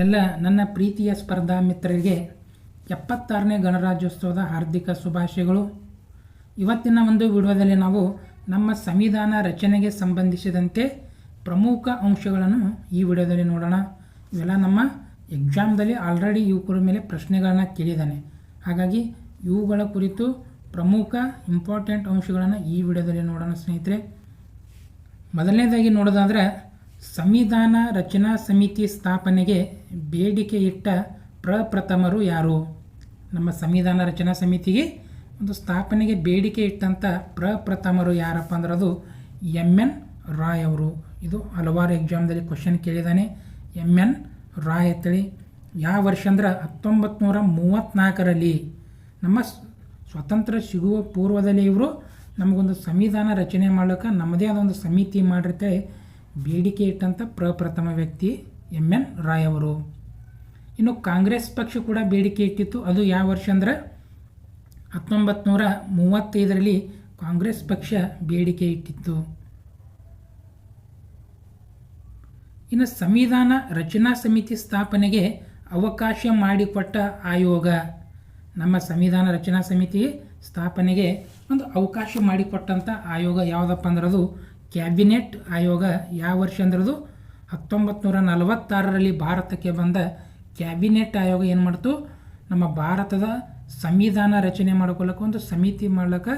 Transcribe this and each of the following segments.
ಎಲ್ಲ ನನ್ನ ಪ್ರೀತಿಯ ಸ್ಪರ್ಧಾ ಮಿತ್ರರಿಗೆ 76ನೇ ಗಣರಾಜ್ಯೋತ್ಸವದ ಹಾರ್ದಿಕ ಶುಭಾಶಯಗಳು. ಇವತ್ತಿನ ಒಂದು ವಿಡಿಯೋದಲ್ಲಿ ನಾವು ನಮ್ಮ ಸಂವಿಧಾನ ರಚನೆಗೆ ಸಂಬಂಧಿಸಿದಂತೆ ಪ್ರಮುಖ ಅಂಶಗಳನ್ನು ಈ ವಿಡಿಯೋದಲ್ಲಿ ನೋಡೋಣ. ಇವೆಲ್ಲ ನಮ್ಮ ಎಕ್ಸಾಮ್ದಲ್ಲಿ ಆಲ್ರೆಡಿ ಇವುಗಳ ಮೇಲೆ ಪ್ರಶ್ನೆಗಳನ್ನು ಕೇಳಿದ್ದಾನೆ. ಹಾಗಾಗಿ ಇವುಗಳ ಕುರಿತು ಪ್ರಮುಖ ಇಂಪಾರ್ಟೆಂಟ್ ಅಂಶಗಳನ್ನು ಈ ವಿಡಿಯೋದಲ್ಲಿ ನೋಡೋಣ ಸ್ನೇಹಿತರೆ. ಮೊದಲನೇದಾಗಿ ನೋಡೋದಾದರೆ, ಸಂವಿಧಾನ ರಚನಾ ಸಮಿತಿ ಸ್ಥಾಪನೆಗೆ ಬೇಡಿಕೆ ಇಟ್ಟ ಪ್ರಪ್ರಥಮರು ಯಾರು? ನಮ್ಮ ಸಂವಿಧಾನ ರಚನಾ ಸಮಿತಿಗೆ ಒಂದು ಸ್ಥಾಪನೆಗೆ ಬೇಡಿಕೆ ಇಟ್ಟಂಥ ಪ್ರಪ್ರಥಮರು ಯಾರಪ್ಪ ಅಂದ್ರೆ ಅದು ಎಮ್.ಎನ್. ರಾಯ್ ಅವರು. ಇದು ಹಲವಾರು ಎಕ್ಸಾಮ್ದಲ್ಲಿ ಕ್ವಶನ್ ಕೇಳಿದ್ದಾನೆ. ಎಮ್.ಎನ್. ರಾಯ್ ಅಂತೇಳಿ. ಯಾವ ವರ್ಷ ಅಂದ್ರೆ 1934ರಲ್ಲಿ ನಮ್ಮ ಸ್ವಾತಂತ್ರ್ಯ ಸಿಗುವ ಪೂರ್ವದಲ್ಲಿ ಇವರು ನಮಗೊಂದು ಸಂವಿಧಾನ ರಚನೆ ಮಾಡೋಕ್ಕೆ ನಮ್ಮದೇ ಆದ ಒಂದು ಸಮಿತಿ ಮಾಡಿರುತ್ತೆ ಬೇಡಿಕೆ ಇಟ್ಟಂಥ ಪ್ರಪ್ರಥಮ ವ್ಯಕ್ತಿ ಎಮ್.ಎನ್. ರಾಯ್ ಅವರು. ಇನ್ನು ಕಾಂಗ್ರೆಸ್ ಪಕ್ಷ ಕೂಡ ಬೇಡಿಕೆ ಇಟ್ಟಿತ್ತು. ಅದು ಯಾವ ವರ್ಷ ಅಂದ್ರೆ 1935ರಲ್ಲಿ ಕಾಂಗ್ರೆಸ್ ಪಕ್ಷ ಬೇಡಿಕೆ ಇಟ್ಟಿತ್ತು. ಇನ್ನು ಸಂವಿಧಾನ ರಚನಾ ಸಮಿತಿ ಸ್ಥಾಪನೆಗೆ ಅವಕಾಶ ಮಾಡಿಕೊಟ್ಟ ಆಯೋಗ. ನಮ್ಮ ಸಂವಿಧಾನ ರಚನಾ ಸಮಿತಿ ಸ್ಥಾಪನೆಗೆ ಒಂದು ಅವಕಾಶ ಮಾಡಿಕೊಟ್ಟಂಥ ಆಯೋಗ ಯಾವುದಪ್ಪ ಅಂದ್ರೆ ಅದು ಕ್ಯಾಬಿನೆಟ್ ಆಯೋಗ. ಯಾವ ವರ್ಷ ಅಂದ್ರದು 1946ರಲ್ಲಿ ಭಾರತಕ್ಕೆ ಬಂದ ಕ್ಯಾಬಿನೆಟ್ ಆಯೋಗ ಏನು ಮಾಡ್ತು, ನಮ್ಮ ಭಾರತದ ಸಂವಿಧಾನ ರಚನೆ ಮಾಡ್ಕೊಳ್ಳೋಕೆ ಒಂದು ಸಮಿತಿ ಮಾಡ್ಲಿಕ್ಕೆ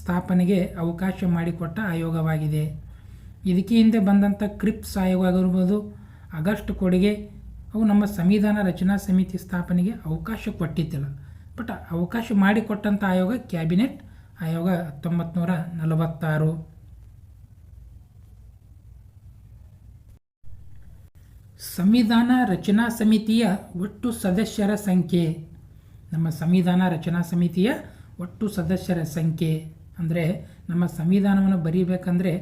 ಸ್ಥಾಪನೆಗೆ ಅವಕಾಶ ಮಾಡಿಕೊಟ್ಟ ಆಯೋಗವಾಗಿದೆ. ಇದಕ್ಕೆ ಹಿಂದೆ ಬಂದಂಥ ಕ್ರಿಪ್ಸ್ ಆಯೋಗ ಆಗಿರ್ಬೋದು, ಆಗಸ್ಟ್ ಕೊಡುಗೆ, ಅವು ನಮ್ಮ ಸಂವಿಧಾನ ರಚನಾ ಸಮಿತಿ ಸ್ಥಾಪನೆಗೆ ಅವಕಾಶ ಕೊಟ್ಟಿದ್ದಿಲ್ಲ. ಬಟ್ ಅವಕಾಶ ಮಾಡಿಕೊಟ್ಟಂಥ ಆಯೋಗ ಕ್ಯಾಬಿನೆಟ್ ಆಯೋಗ 1946. ಸಂವಿಧಾನ ರಚನಾ ಸಮಿತಿಯ ಒಟ್ಟು ಸದಸ್ಯರ ಸಂಖ್ಯೆ. ನಮ್ಮ ಸಂವಿಧಾನ ರಚನಾ ಸಮಿತಿಯ ಒಟ್ಟು ಸದಸ್ಯರ ಸಂಖ್ಯೆ ಅಂದರೆ ನಮ್ಮ ಸಂವಿಧಾನವನ್ನು ಬರೀಬೇಕಂದ್ರೆ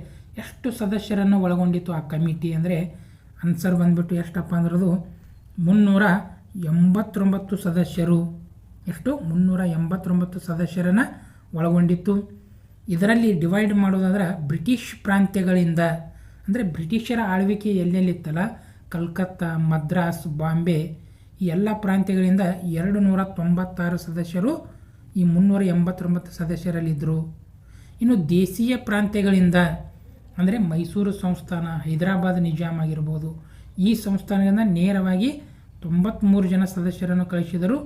ಎಷ್ಟು ಸದಸ್ಯರನ್ನು ಒಳಗೊಂಡಿತ್ತು ಆ ಕಮಿಟಿ ಅಂದರೆ ಆನ್ಸರ್ ಬಂದ್ಬಿಟ್ಟು ಎಷ್ಟಪ್ಪ ಅಂದ್ರದು 389 ಸದಸ್ಯರು. ಎಷ್ಟು? 389 ಸದಸ್ಯರನ್ನು ಒಳಗೊಂಡಿತ್ತು. ಇದರಲ್ಲಿ ಡಿವೈಡ್ ಮಾಡೋದಾದ್ರೆ ಬ್ರಿಟಿಷ್ ಪ್ರಾಂತ್ಯಗಳಿಂದ ಅಂದರೆ ಬ್ರಿಟಿಷರ ಆಳ್ವಿಕೆ ಎಲ್ಲೆಲ್ಲಿತ್ತಲ್ಲ, ಕಲ್ಕತ್ತಾ, ಮದ್ರಾಸ್, ಬಾಂಬೆ, ಈ ಎಲ್ಲ ಪ್ರಾಂತ್ಯಗಳಿಂದ 296 ಸದಸ್ಯರು ಈ 389 ಸದಸ್ಯರಲ್ಲಿದ್ದರು. ಇನ್ನು ದೇಶೀಯ ಪ್ರಾಂತ್ಯಗಳಿಂದ ಅಂದರೆ ಮೈಸೂರು ಸಂಸ್ಥಾನ, ಹೈದರಾಬಾದ್ ನಿಜಾಮ್ ಆಗಿರ್ಬೋದು, ಈ ಸಂಸ್ಥಾನದಿಂದ ನೇರವಾಗಿ 93 ಜನ ಸದಸ್ಯರನ್ನು ಕಳಿಸಿದರು.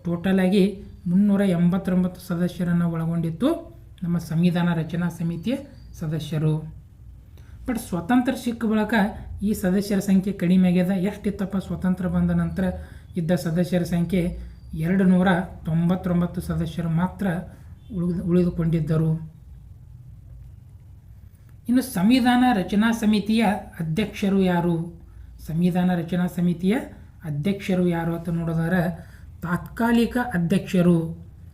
ಟೋಟಲಾಗಿ 389 ಸದಸ್ಯರನ್ನು ಒಳಗೊಂಡಿತ್ತು ನಮ್ಮ ಸಂವಿಧಾನ ರಚನಾ ಸಮಿತಿಯ ಸದಸ್ಯರು. ಬಟ್ ಸ್ವತಂತ್ರ ಸಿಕ್ಕ ಬಳಿಕ ಈ ಸದಸ್ಯರ ಸಂಖ್ಯೆ ಕಡಿಮೆ ಆಗ್ಯದ. ಎಷ್ಟಿತ್ತಪ್ಪ ಸ್ವತಂತ್ರ ಬಂದ ನಂತರ ಇದ್ದ ಸದಸ್ಯರ ಸಂಖ್ಯೆ 299 ಸದಸ್ಯರು ಮಾತ್ರ ಉಳಿದುಕೊಂಡಿದ್ದರು. ಇನ್ನು ಸಂವಿಧಾನ ರಚನಾ ಸಮಿತಿಯ ಅಧ್ಯಕ್ಷರು ಯಾರು? ಸಂವಿಧಾನ ರಚನಾ ಸಮಿತಿಯ ಅಧ್ಯಕ್ಷರು ಯಾರು ಅಂತ ನೋಡೋದಾದ್ರೆ ತಾತ್ಕಾಲಿಕ ಅಧ್ಯಕ್ಷರು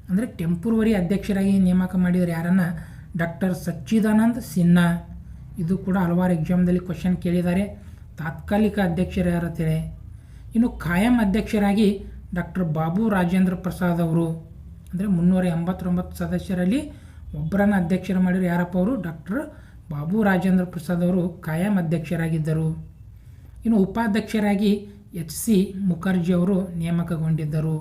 ಅಂದರೆ ಟೆಂಪ್ರವರಿ ಅಧ್ಯಕ್ಷರಾಗಿ ನೇಮಕ ಮಾಡಿದರೆ ಯಾರನ್ನು? ಡಾಕ್ಟರ್ ಸಚ್ಚಿದಾನಂದ ಸಿನ್ಹಾ. ಇದು ಕೂಡ ಹಲವಾರು ಎಕ್ಸಾಮ್ದಲ್ಲಿ ಕ್ವಶನ್ ಕೇಳಿದ್ದಾರೆ. ತಾತ್ಕಾಲಿಕ ಅಧ್ಯಕ್ಷರು ಯಾರಂತೇಳಿ. ಇನ್ನು ಖಾಯಂ ಅಧ್ಯಕ್ಷರಾಗಿ ಡಾಕ್ಟರ್ ಬಾಬು ರಾಜೇಂದ್ರ ಪ್ರಸಾದ್ ಅವರು. ಅಂದರೆ 389 ಸದಸ್ಯರಲ್ಲಿ ಒಬ್ಬರನ್ನು ಅಧ್ಯಕ್ಷರು ಮಾಡಿದ್ರು. ಯಾರಪ್ಪ ಅವರು? ಡಾಕ್ಟರ್ ಬಾಬು ರಾಜೇಂದ್ರ ಪ್ರಸಾದ್ ಅವರು ಖಾಯಂ ಅಧ್ಯಕ್ಷರಾಗಿದ್ದರು. ಇನ್ನು ಉಪಾಧ್ಯಕ್ಷರಾಗಿ ಎಚ್.ಸಿ. ಮುಖರ್ಜಿ ಅವರು ನೇಮಕಗೊಂಡಿದ್ದರು.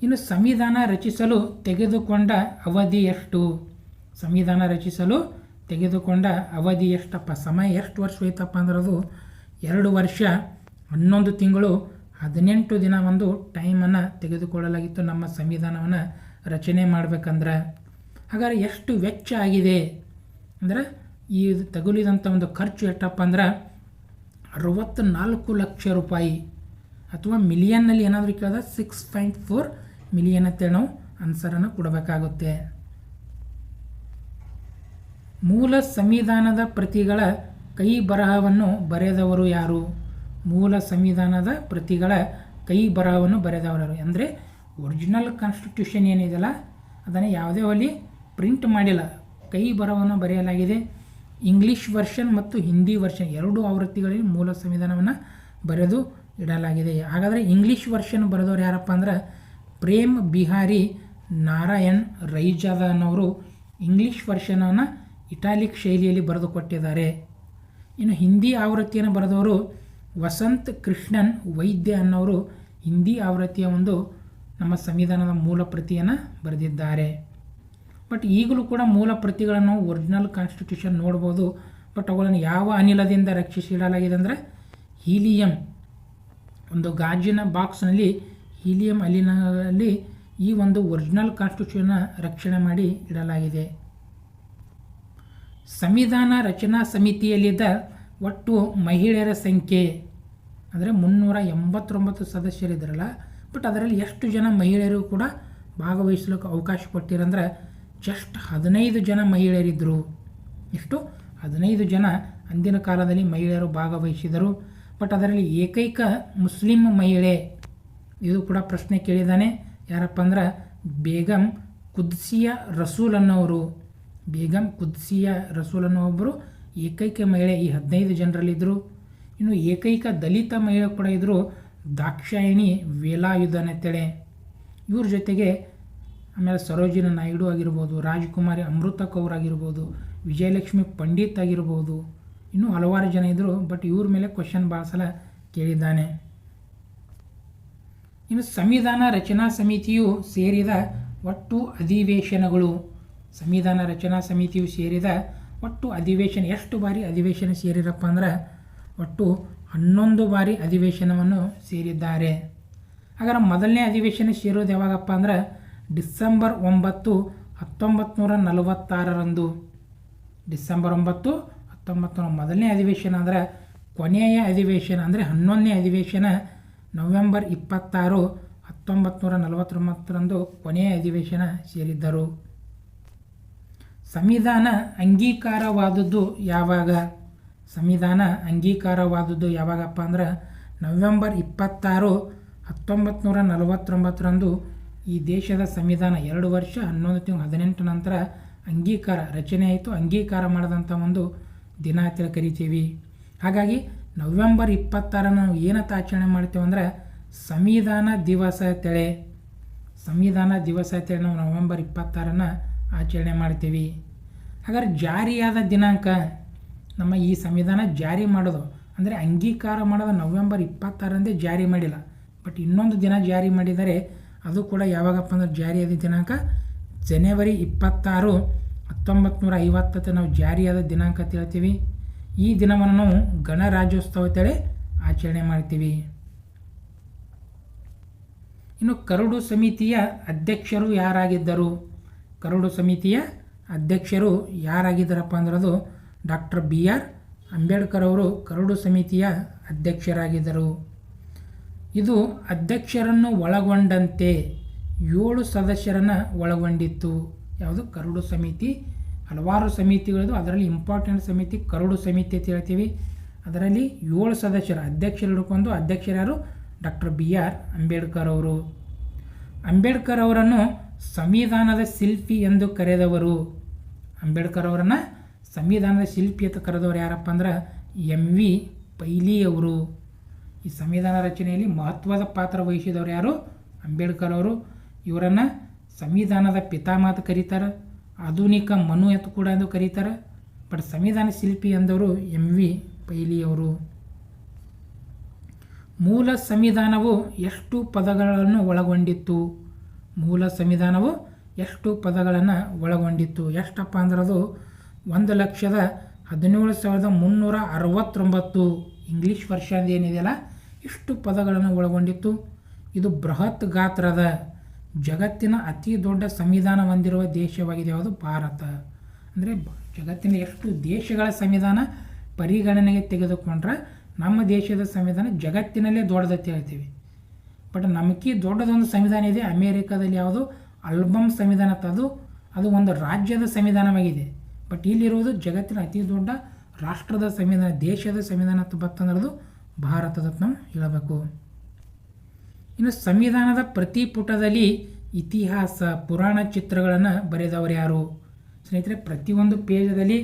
ಇನ್ನು ಸಂವಿಧಾನ ರಚಿಸಲು ತೆಗೆದುಕೊಂಡ ಅವಧಿ ಎಷ್ಟು? ಸಂವಿಧಾನ ರಚಿಸಲು ತೆಗೆದುಕೊಂಡ ಅವಧಿ ಎಷ್ಟಪ್ಪ? ಸಮಯ ಎಷ್ಟು ವರ್ಷ ಹೋಯ್ತಪ್ಪ ಅಂದ್ರೆ ಅದು 2 ವರ್ಷ 11 ತಿಂಗಳು 18 ದಿನ ಒಂದು ಟೈಮನ್ನು ತೆಗೆದುಕೊಳ್ಳಲಾಗಿತ್ತು ನಮ್ಮ ಸಂವಿಧಾನವನ್ನು ರಚನೆ ಮಾಡಬೇಕಂದ್ರೆ. ಹಾಗಾದರೆ ಎಷ್ಟು ವೆಚ್ಚ ಆಗಿದೆ ಅಂದರೆ ಈ ತಗುಲಿದಂಥ ಒಂದು ಖರ್ಚು ಎಷ್ಟಪ್ಪ ಅಂದ್ರೆ 64 ಲಕ್ಷ ರೂಪಾಯಿ. ಅಥವಾ ಮಿಲಿಯನ್ನಲ್ಲಿ ಏನಾದರೂ ಕೇಳಿದ್ರೆ 6.4 ಮಿಲಿಯನ್ ಅಂತೇಳಿ ನಾವು ಆನ್ಸರನ್ನು ಕೊಡಬೇಕಾಗುತ್ತೆ. ಮೂಲ ಸಂವಿಧಾನದ ಪ್ರತಿಗಳ ಕೈ ಬರಹವನ್ನು ಬರೆದವರು ಯಾರು? ಮೂಲ ಸಂವಿಧಾನದ ಪ್ರತಿಗಳ ಕೈ ಬರಹವನ್ನು ಬರೆದವರು ಯಾರು ಅಂದರೆ ಒರಿಜಿನಲ್ ಕಾನ್ಸ್ಟಿಟ್ಯೂಷನ್ ಏನಿದೆಯಲ್ಲ ಅದನ್ನು ಯಾವುದೇ ಅಲ್ಲಿ ಪ್ರಿಂಟ್ ಮಾಡಿಲ್ಲ, ಕೈ ಬರಹವನ್ನು ಬರೆಯಲಾಗಿದೆ. ಇಂಗ್ಲೀಷ್ ವರ್ಷನ್ ಮತ್ತು ಹಿಂದಿ ವರ್ಷನ್ 2 ಆವೃತ್ತಿಗಳಲ್ಲಿ ಮೂಲ ಸಂವಿಧಾನವನ್ನು ಬರೆದು ಇಡಲಾಗಿದೆ. ಹಾಗಾದರೆ ಇಂಗ್ಲೀಷ್ ವರ್ಷನ್ ಬರೆದವರು ಯಾರಪ್ಪ ಅಂದ್ರೆ ಪ್ರೇಮ್ ಬಿಹಾರಿ ನಾರಾಯಣ್ ರೈಜಾದನವರು ಇಂಗ್ಲೀಷ್ ವರ್ಷನನ್ನು ಇಟಾಲಿಕ್ ಶೈಲಿಯಲ್ಲಿ ಬರೆದು ಕೊಟ್ಟಿದ್ದಾರೆ. ಇನ್ನು ಹಿಂದಿ ಆವೃತ್ತಿಯನ್ನು ಬರೆದವರು ವಸಂತ್ ಕೃಷ್ಣನ್ ವೈದ್ಯ ಅನ್ನೋರು ಹಿಂದಿ ಆವೃತ್ತಿಯ ಒಂದು ನಮ್ಮ ಸಂವಿಧಾನದ ಮೂಲ ಪ್ರತಿಯನ್ನು ಬರೆದಿದ್ದಾರೆ. ಬಟ್ ಈಗಲೂ ಕೂಡ ಮೂಲ ಪ್ರತಿಗಳನ್ನು ಒರಿಜಿನಲ್ ಕಾನ್ಸ್ಟಿಟ್ಯೂಷನ್ ನೋಡ್ಬೋದು. ಬಟ್ ಅವುಗಳನ್ನು ಯಾವ ಅನಿಲದಿಂದ ರಕ್ಷಿಸಿಡಲಾಗಿದೆ ಅಂದರೆ ಹೀಲಿಯಂ, ಒಂದು ಗಾಜಿನ ಬಾಕ್ಸ್ನಲ್ಲಿ ಹೀಲಿಯಂ ಅನಿಲದಲ್ಲಿ ಈ ಒಂದು ಒರಿಜಿನಲ್ ಕಾನ್ಸ್ಟಿಟ್ಯೂಷನ್ನ ರಕ್ಷಣೆ ಮಾಡಿ ಇಡಲಾಗಿದೆ. ಸಂವಿಧಾನ ರಚನಾ ಸಮಿತಿಯಲ್ಲಿದ್ದ ಒಟ್ಟು ಮಹಿಳೆಯರ ಸಂಖ್ಯೆ ಅಂದರೆ 389 ಸದಸ್ಯರಿದ್ರಲ್ಲ, ಬಟ್ ಅದರಲ್ಲಿ ಎಷ್ಟು ಜನ ಮಹಿಳೆಯರು ಕೂಡ ಭಾಗವಹಿಸಲಿಕ್ಕೆ ಅವಕಾಶ ಕೊಟ್ಟಿರಂದ್ರೆ ಜಸ್ಟ್ 15 ಜನ ಮಹಿಳೆಯರಿದ್ದರು. ಎಷ್ಟು? 15 ಜನ ಅಂದಿನ ಕಾಲದಲ್ಲಿ ಮಹಿಳೆಯರು ಭಾಗವಹಿಸಿದರು. ಬಟ್ ಅದರಲ್ಲಿ ಏಕೈಕ ಮುಸ್ಲಿಂ ಮಹಿಳೆ, ಇದು ಕೂಡ ಪ್ರಶ್ನೆ ಕೇಳಿದ್ದಾನೆ. ಯಾರಪ್ಪ ಅಂದ್ರೆ ಬೇಗಂ ಕುದ್ಸಿಯಾ ರಸೂಲ್ ಅನ್ನೋರು. ಬೇಗಂ ಕುದ್ಸಿಯಾ ರಸೂಲ್ ಅನ್ನೋ ಒಬ್ಬರು ಏಕೈಕ ಮಹಿಳೆ ಈ 15 ಜನರಲ್ಲಿದ್ದರು. ಇನ್ನು ಏಕೈಕ ದಲಿತ ಮಹಿಳೆ ಕೂಡ ಇದ್ದರು, ದಾಕ್ಷಾಯಿಣಿ ವೇಲಾಯುಧನ್ ಅಂತೇಳಿ. ಇವ್ರ ಜೊತೆಗೆ ಆಮೇಲೆ ಸರೋಜಿನಿ ನಾಯ್ಡು ಆಗಿರ್ಬೋದು, ರಾಜ್ಕುಮಾರಿ ಅಮೃತ ಕೌರ್ ಆಗಿರ್ಬೋದು, ವಿಜಯಲಕ್ಷ್ಮಿ ಪಂಡಿತ್ ಆಗಿರ್ಬೋದು, ಇನ್ನೂ ಹಲವಾರು ಜನ ಇದ್ದರು. ಬಟ್ ಇವ್ರ ಮೇಲೆ ಕ್ವಶನ್ ಭಾಳ ಸಲ ಕೇಳಿದ್ದಾನೆ. ಇನ್ನು ಸಂವಿಧಾನ ರಚನಾ ಸಮಿತಿಯು ಸೇರಿದ ಒಟ್ಟು ಅಧಿವೇಶನಗಳು. ಸಂವಿಧಾನ ರಚನಾ ಸಮಿತಿಯು ಸೇರಿದ ಒಟ್ಟು ಅಧಿವೇಶನ ಎಷ್ಟು ಬಾರಿ ಅಧಿವೇಶನ ಸೇರಿರಪ್ಪ ಅಂದ್ರೆ ಒಟ್ಟು 11 ಬಾರಿ ಅಧಿವೇಶನವನ್ನು ಸೇರಿದ್ದಾರೆ. ಹಾಗಾದ್ರೆ ಮೊದಲನೇ ಅಧಿವೇಶನ ಸೇರೋದು ಯಾವಾಗಪ್ಪ ಅಂದ್ರೆ ಡಿಸೆಂಬರ್ 9, 1946ರಂದು. ಡಿಸೆಂಬರ್ 9, 1946 ಮೊದಲನೇ ಅಧಿವೇಶನ ಅಂದರೆ ಕೊನೆಯ ಅಧಿವೇಶನ ಅಂದರೆ 11ನೇ ಅಧಿವೇಶನ ನವೆಂಬರ್ 26, 1949ರಂದು ಕೊನೆಯ ಅಧಿವೇಶನ ಸೇರಿದ್ದರು. ಸಂವಿಧಾನ ಅಂಗೀಕಾರವಾದದ್ದು ಯಾವಾಗ? ಸಂವಿಧಾನ ಅಂಗೀಕಾರವಾದದ್ದು ಯಾವಾಗಪ್ಪ ಅಂದ್ರೆ ನವೆಂಬರ್ 26, 1949ರಂದು ಈ ದೇಶದ ಸಂವಿಧಾನ 2 ವರ್ಷ 11 ತಿಂಗಳು 18 ನಂತರ ಅಂಗೀಕಾರ ರಚನೆ ಆಯಿತು. ಅಂಗೀಕಾರ ಮಾಡಿದಂಥ ಒಂದು ದಿನ ಅಂತೇಳಿ ಕರಿತೀವಿ. ಹಾಗಾಗಿ ನವೆಂಬರ್ 26 ನಾವು ಏನಂತ ಆಚರಣೆ ಮಾಡ್ತೇವೆ ಅಂದರೆ ಸಂವಿಧಾನ ದಿವಸ ಅಂತೇಳಿ. ಸಂವಿಧಾನ ದಿವಸ ಅಂತೇಳಿ ನಾವು ನವೆಂಬರ್ 26 ಆಚರಣೆ ಮಾಡ್ತೀವಿ. ಹಾಗಾದ್ರೆ ಜಾರಿಯಾದ ದಿನಾಂಕ, ನಮ್ಮ ಈ ಸಂವಿಧಾನ ಜಾರಿ ಮಾಡೋದು ಅಂದರೆ ಅಂಗೀಕಾರ ಮಾಡೋದು ನವೆಂಬರ್ 26ರಂದೇ ಜಾರಿ ಮಾಡಿಲ್ಲ. ಬಟ್ ಇನ್ನೊಂದು ದಿನ ಜಾರಿ ಮಾಡಿದರೆ ಅದು ಕೂಡ ಯಾವಾಗಪ್ಪ ಅಂದ್ರೆ ಜಾರಿಯಾದ ದಿನಾಂಕ ಜನವರಿ 26, 1950 ನಾವು ಜಾರಿಯಾದ ದಿನಾಂಕ ಅಂತ ಹೇಳ್ತೀವಿ. ಈ ದಿನವನ್ನು ನಾವು ಗಣರಾಜ್ಯೋತ್ಸವ ಅಂತೇಳಿ ಆಚರಣೆ ಮಾಡ್ತೀವಿ. ಇನ್ನು ಕರಡು ಸಮಿತಿಯ ಅಧ್ಯಕ್ಷರು ಯಾರಾಗಿದ್ದರು? ಕರಡು ಸಮಿತಿಯ ಅಧ್ಯಕ್ಷರು ಯಾರಾಗಿದ್ದಾರಪ್ಪ ಅಂದ್ರೆ ಅದು ಡಾಕ್ಟರ್ BR ಅಂಬೇಡ್ಕರ್ ಅವರು ಕರಡು ಸಮಿತಿಯ ಅಧ್ಯಕ್ಷರಾಗಿದ್ದರು. ಇದು ಅಧ್ಯಕ್ಷರನ್ನು ಒಳಗೊಂಡಂತೆ 7 ಸದಸ್ಯರನ್ನು ಒಳಗೊಂಡಿತ್ತು. ಯಾವುದು? ಕರಡು ಸಮಿತಿ. ಹಲವಾರು ಸಮಿತಿಗಳಿದ್ದು ಅದರಲ್ಲಿ ಇಂಪಾರ್ಟೆಂಟ್ ಸಮಿತಿ ಕರಡು ಸಮಿತಿ ಅಂತ ಹೇಳ್ತೀವಿ. ಅದರಲ್ಲಿ 7 ಸದಸ್ಯರು ಅಧ್ಯಕ್ಷರು ಹಿಡ್ಕೊಂಡು, ಅಧ್ಯಕ್ಷರು ಯಾರು? ಡಾಕ್ಟರ್ BR ಅಂಬೇಡ್ಕರ್ ಅವರು. ಅಂಬೇಡ್ಕರ್ ಅವರನ್ನು ಸಂವಿಧಾನದ ಶಿಲ್ಪಿ ಎಂದು ಕರೆದವರು. ಅಂಬೇಡ್ಕರ್ ಅವರನ್ನು ಸಂವಿಧಾನದ ಶಿಲ್ಪಿ ಅಂತ ಕರೆದವರು ಯಾರಪ್ಪ ಅಂದ್ರೆ MV ಪೈಲಿ ಅವರು. ಈ ಸಂವಿಧಾನ ರಚನೆಯಲ್ಲಿ ಮಹತ್ವದ ಪಾತ್ರ ವಹಿಸಿದವರು ಯಾರು? ಅಂಬೇಡ್ಕರ್ ಅವರು. ಇವರನ್ನು ಸಂವಿಧಾನದ ಪಿತಾಮಹ ಅಂತ ಕರೀತಾರೆ, ಆಧುನಿಕ ಮನು ಅಂತ ಕೂಡ ಎಂದು ಕರೀತಾರೆ. ಬಟ್ ಸಂವಿಧಾನ ಶಿಲ್ಪಿ ಎಂದವರು MV ಪೈಲಿ ಅವರು. ಮೂಲ ಸಂವಿಧಾನವು ಎಷ್ಟು ಪದಗಳನ್ನು ಒಳಗೊಂಡಿತ್ತು? ಮೂಲ ಸಂವಿಧಾನವು ಎಷ್ಟು ಪದಗಳನ್ನು ಒಳಗೊಂಡಿತ್ತು? ಎಷ್ಟಪ್ಪ ಅಂದ್ರೆ ಅದು 1,17,369 ಇಂಗ್ಲೀಷ್ ವರ್ಷನ್ ಏನಿದೆಯಲ್ಲ ಇಷ್ಟು ಪದಗಳನ್ನು ಒಳಗೊಂಡಿತ್ತು. ಇದು ಬೃಹತ್ ಗಾತ್ರದ ಜಗತ್ತಿನ ಅತಿ ದೊಡ್ಡ ಸಂವಿಧಾನ ಹೊಂದಿರುವ ದೇಶವಾಗಿದೆ. ಯಾವುದು? ಭಾರತ. ಅಂದರೆ ಜಗತ್ತಿನ ಎಷ್ಟು ದೇಶಗಳ ಸಂವಿಧಾನ ಪರಿಗಣನೆಗೆ ತೆಗೆದುಕೊಂಡ್ರೆ ನಮ್ಮ ದೇಶದ ಸಂವಿಧಾನ ಜಗತ್ತಿನಲ್ಲೇ ದೊಡ್ಡದತ್ತೆ ಹೇಳ್ತೀವಿ. ಬಟ್ ನಮಕಿ ದೊಡ್ಡದೊಂದು ಸಂವಿಧಾನ ಇದೆ ಅಮೇರಿಕಾದಲ್ಲಿ. ಯಾವುದು? ಆಲ್ಬಮ್ ಸಂವಿಧಾನ. ಅದು ಒಂದು ರಾಜ್ಯದ ಸಂವಿಧಾನವಾಗಿದೆ. ಬಟ್ ಇಲ್ಲಿರುವುದು ಜಗತ್ತಿನ ಅತಿ ದೊಡ್ಡ ರಾಷ್ಟ್ರದ ಸಂವಿಧಾನ, ದೇಶದ ಸಂವಿಧಾನ ಅಂತ ಬರ್ತಂದ್ರದು ಭಾರತದ ನಾವು ಹೇಳಬೇಕು. ಇನ್ನು ಸಂವಿಧಾನದ ಪ್ರತಿ ಪುಟದಲ್ಲಿ ಇತಿಹಾಸ ಪುರಾಣ ಚಿತ್ರಗಳನ್ನು ಬರೆದವರು ಯಾರು? ಸ್ನೇಹಿತರೆ, ಪ್ರತಿಯೊಂದು ಪೇಜದಲ್ಲಿ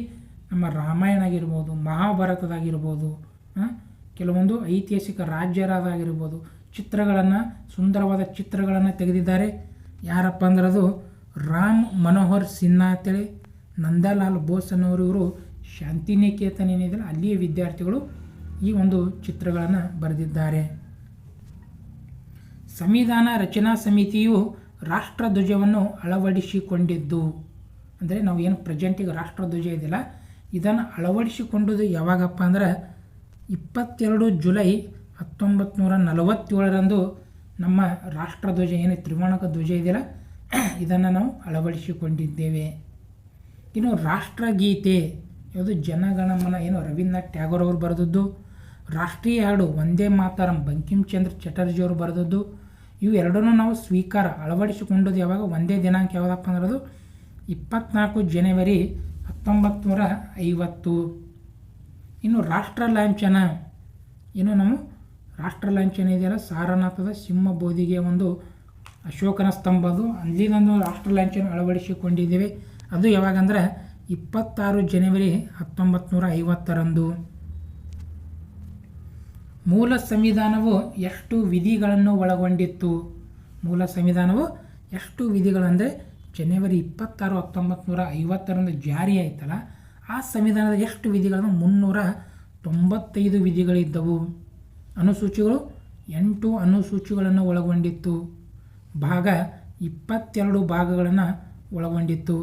ನಮ್ಮ ರಾಮಾಯಣ ಆಗಿರ್ಬೋದು, ಮಹಾಭಾರತದಾಗಿರ್ಬೋದು, ಕೆಲವೊಂದು ಐತಿಹಾಸಿಕ ರಾಜ್ಯರಾಗಿರ್ಬೋದು ಚಿತ್ರಗಳನ್ನು, ಸುಂದರವಾದ ಚಿತ್ರಗಳನ್ನು ತೆಗೆದಿದ್ದಾರೆ. ಯಾರಪ್ಪ ಅಂದ್ರೆ ಅದು ರಾಮ್ ಮನೋಹರ್ ಸಿನ್ಹಾ ಅಂತೇಳಿ, ನಂದಲಾಲ್ ಬೋಸ್ ಅನ್ನೋರು. ಇವರು ಶಾಂತಿನಿಕೇತನ ಏನಿದೆ ಅಲ್ಲಿಯ ವಿದ್ಯಾರ್ಥಿಗಳು. ಈ ಒಂದು ಚಿತ್ರಗಳನ್ನು ಬರೆದಿದ್ದಾರೆ. ಸಂವಿಧಾನ ರಚನಾ ಸಮಿತಿಯು ರಾಷ್ಟ್ರಧ್ವಜವನ್ನು ಅಳವಡಿಸಿಕೊಂಡಿದ್ದು, ಅಂದರೆ ನಾವು ಏನು ಪ್ರೆಸೆಂಟಿಗೆ ರಾಷ್ಟ್ರಧ್ವಜ ಇದೆಯಲ್ಲ ಇದನ್ನು ಅಳವಡಿಸಿಕೊಂಡುದು ಯಾವಾಗಪ್ಪ ಅಂದ್ರೆ 22 ಜುಲೈ 1947ರಂದು ನಮ್ಮ ರಾಷ್ಟ್ರಧ್ವಜ ಏನು ತ್ರಿವರ್ಣಕ ಧ್ವಜ ಇದೆಯಲ್ಲ ಇದನ್ನು ನಾವು ಅಳವಡಿಸಿಕೊಂಡಿದ್ದೇವೆ. ಇನ್ನು ರಾಷ್ಟ್ರಗೀತೆ ಯಾವುದು ಜನಗಣಮನ ಏನು ರವೀಂದ್ರನಾಥ್ ಟ್ಯಾಗೋರ್ ಅವರು ಬರೆದದ್ದು, ರಾಷ್ಟ್ರೀಯ ಹಾಡು ವಂದೇ ಮಾತರಂ ಬಂಕಿಮ್ ಚಂದ್ರ ಚಟರ್ಜಿ ಅವರು ಬರೆದದ್ದು. ಇವು ಎರಡನ್ನೂ ನಾವು ಅಳವಡಿಸಿಕೊಂಡದ್ದು ಯಾವಾಗ, ಒಂದೇ ದಿನಾಂಕ ಯಾವುದಪ್ಪ ಅಂದ್ರೆ 24 ಜನವರಿ 1950. ಇನ್ನು ರಾಷ್ಟ್ರ ಲಾಂಛನ ಏನು ನಾವು ರಾಷ್ಟ್ರ ಲಾಂಛನ ಇದೆಯಲ್ಲ ಸಾರನಾಥದ ಸಿಂಹ ಬೋಧಿಗೆ ಒಂದು ಅಶೋಕನ ಸ್ತಂಭದು ಅಲ್ಲಿಂದೊಂದು ರಾಷ್ಟ್ರ ಲಾಂಛನ ಅಳವಡಿಸಿಕೊಂಡಿದ್ದೇವೆ. ಅದು ಯಾವಾಗಂದ್ರೆ 26 ಜನವರಿ 1950ರಂದು. ಮೂಲ ಸಂವಿಧಾನವು ಎಷ್ಟು ವಿಧಿಗಳನ್ನು ಒಳಗೊಂಡಿತ್ತು? ಮೂಲ ಸಂವಿಧಾನವು ಎಷ್ಟು ವಿಧಿಗಳಂದರೆ ಜನವರಿ 26, 1950ರಂದು ಜಾರಿ ಆಯ್ತಲ್ಲ ಆ ಸಂವಿಧಾನದ ಎಷ್ಟು ವಿಧಿಗಳನ್ನು 395 ವಿಧಿಗಳಿದ್ದವು. ಅನುಸೂಚಿಗಳು 8 ಅನುಸೂಚಿಗಳನ್ನು ಒಳಗೊಂಡಿತ್ತು. ಭಾಗ 22 ಭಾಗಗಳನ್ನು ಒಳಗೊಂಡಿತ್ತು.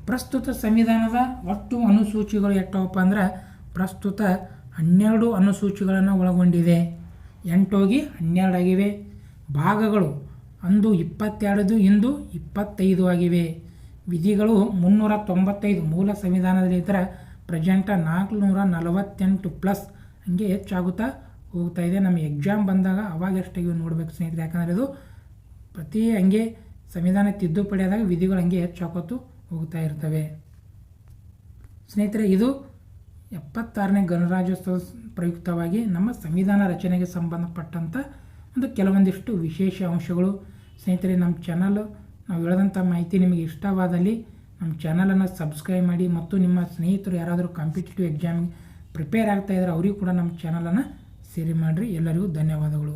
ಪ್ರಸ್ತುತ ಸಂವಿಧಾನದ ಒಟ್ಟು ಅನುಸೂಚಿಗಳು ಎಷ್ಟವಪ್ಪ ಅಂದ್ರೆ ಪ್ರಸ್ತುತ 12 ಅನುಸೂಚಿಗಳನ್ನು ಒಳಗೊಂಡಿದೆ. 8 ಹೋಗಿ 12 ಆಗಿವೆ. ಭಾಗಗಳು ಅಂದು 22 ಇಂದು 25 ಆಗಿವೆ. ವಿಧಿಗಳು 395 ಮೂಲ ಸಂವಿಧಾನದಲ್ಲಿ ಇದ್ದರೆ ಪ್ರೆಸೆಂಟ 448 ಪ್ಲಸ್ ಹಂಗೆ ಹೆಚ್ಚಾಗುತ್ತಾ ಹೋಗ್ತಾ ಇದೆ. ನಮ್ಮ ಎಕ್ಸಾಮ್ ಬಂದಾಗ ಅವಾಗ ಎಷ್ಟಾಗಿವೆ ನೋಡ್ಬೇಕು ಸ್ನೇಹಿತರೆ, ಯಾಕಂದರೆ ಇದು ಪ್ರತಿ ಹಂಗೆ ಸಂವಿಧಾನ ತಿದ್ದುಪಡಿ ಆದಾಗ ವಿಧಿಗಳು ಹಂಗೆ ಹೆಚ್ಚಾಕೋತು ಹೋಗ್ತಾ ಇರ್ತವೆ. ಸ್ನೇಹಿತರೆ, ಇದು 76ನೇ ಗಣರಾಜ್ಯೋತ್ಸವ ಪ್ರಯುಕ್ತವಾಗಿ ನಮ್ಮ ಸಂವಿಧಾನ ರಚನೆಗೆ ಸಂಬಂಧಪಟ್ಟಂಥ ಒಂದು ಕೆಲವೊಂದಿಷ್ಟು ವಿಶೇಷ ಅಂಶಗಳು. ಸ್ನೇಹಿತರೆ, ನಮ್ಮ ಚಾನಲ್ ನಾವು ಹೇಳದಂಥ ಮಾಹಿತಿ ನಿಮಗೆ ಇಷ್ಟವಾದಲ್ಲಿ ನಮ್ಮ ಚಾನಲನ್ನು ಸಬ್ಸ್ಕ್ರೈಬ್ ಮಾಡಿ ಮತ್ತು ನಿಮ್ಮ ಸ್ನೇಹಿತರು ಯಾರಾದರೂ ಕಾಂಪಿಟೇಟಿವ್ ಎಕ್ಸಾಮಿಗೆ ಪ್ರಿಪೇರ್ ಆಗ್ತಾಯಿದ್ದಾರೆ ಅವರಿಗೂ ಕೂಡ ನಮ್ಮ ಚಾನಲನ್ನು ಸೇರಿ ಮಾಡಿರಿ. ಎಲ್ಲರಿಗೂ ಧನ್ಯವಾದಗಳು.